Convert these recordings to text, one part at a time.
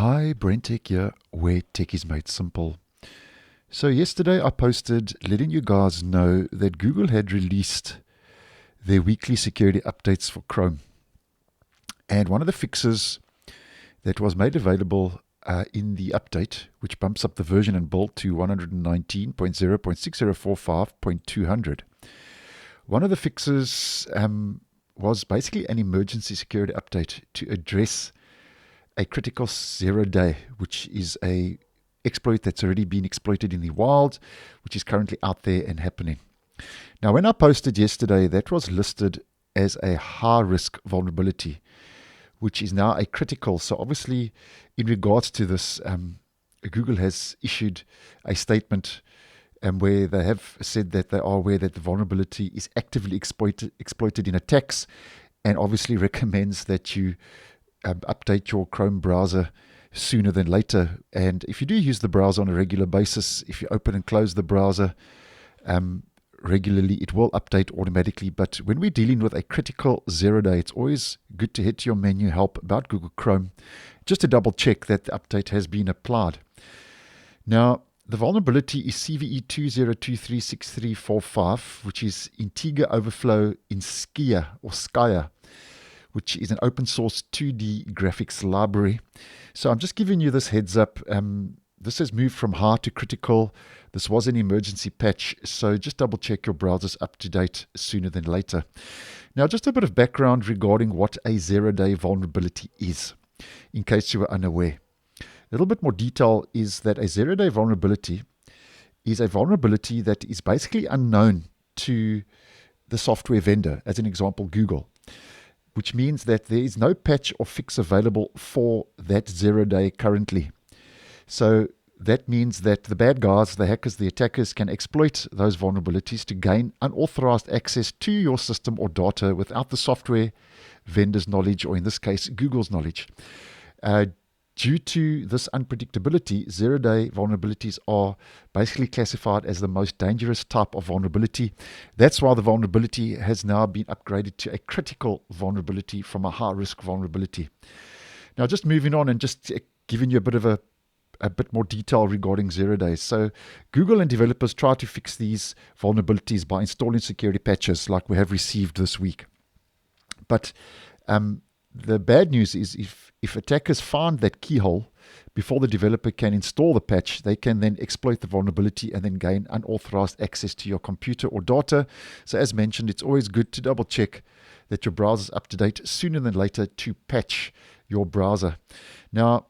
Hi, BrenTech here, where tech is made simple. So yesterday I posted letting you guys know that Google had released their weekly security updates for Chrome. And one of the fixes that was made available in the update, which bumps up the version and build to 119.0.6045.200. One of the fixes was basically an emergency security update to address a critical 0-day, which is a exploit that's already been exploited in the wild, which is currently out there and happening. Now, when I posted yesterday, that was listed as a high-risk vulnerability, which is now a critical. So obviously, in regards to this, Google has issued a statement where they have said that they are aware that the vulnerability is actively exploited in attacks, and obviously recommends that you update your Chrome browser sooner than later. And if you do use the browser on a regular basis, if you open and close the browser regularly, it will update automatically. But when we're dealing with a critical 0-day, it's always good to head to your menu help about Google Chrome just to double check that the update has been applied. Now, the vulnerability is CVE 20236345, which is Integer Overflow in Skia, which is an open source 2D graphics library. So I'm just giving you this heads up. This has moved from high to critical. This was an emergency patch, so just double check your browser's up to date sooner than later. Now, just a bit of background regarding what a 0-day vulnerability is, in case you were unaware. A little bit more detail is that a 0-day vulnerability is a vulnerability that is basically unknown to the software vendor, as an example, Google, which means that there is no patch or fix available for that 0-day currently. So that means that the bad guys, the hackers, the attackers can exploit those vulnerabilities to gain unauthorized access to your system or data without the software vendor's knowledge, or in this case, Google's knowledge. Due to this unpredictability, 0-day vulnerabilities are basically classified as the most dangerous type of vulnerability. That's why the vulnerability has now been upgraded to a critical vulnerability from a high-risk vulnerability. Now, just moving on and just giving you a bit more detail regarding 0-days. So Google and developers try to fix these vulnerabilities by installing security patches like we have received this week. But the bad news is if attackers find that keyhole before the developer can install the patch, they can then exploit the vulnerability and then gain unauthorized access to your computer or data. So as mentioned, it's always good to double check that your browser is up to date sooner than later to patch your browser. Now,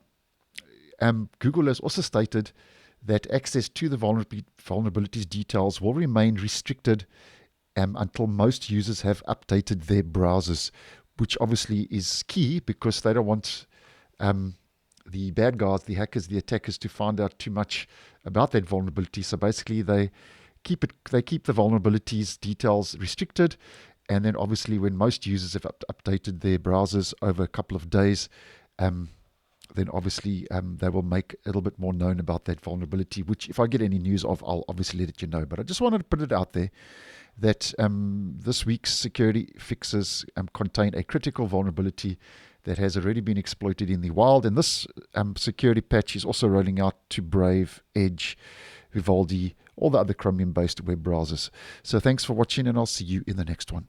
Google has also stated that access to the vulnerabilities details will remain restricted until most users have updated their browsers, which obviously is key because they don't want the bad guys, the hackers, the attackers to find out too much about that vulnerability. So basically they keep the vulnerabilities details restricted, and then obviously when most users have updated their browsers over a couple of days, then obviously they will make a little bit more known about that vulnerability, which if I get any news of, I'll obviously let you know. But I just wanted to put it out there that this week's security fixes contain a critical vulnerability that has already been exploited in the wild. And this security patch is also rolling out to Brave, Edge, Vivaldi, all the other Chromium-based web browsers. So thanks for watching, and I'll see you in the next one.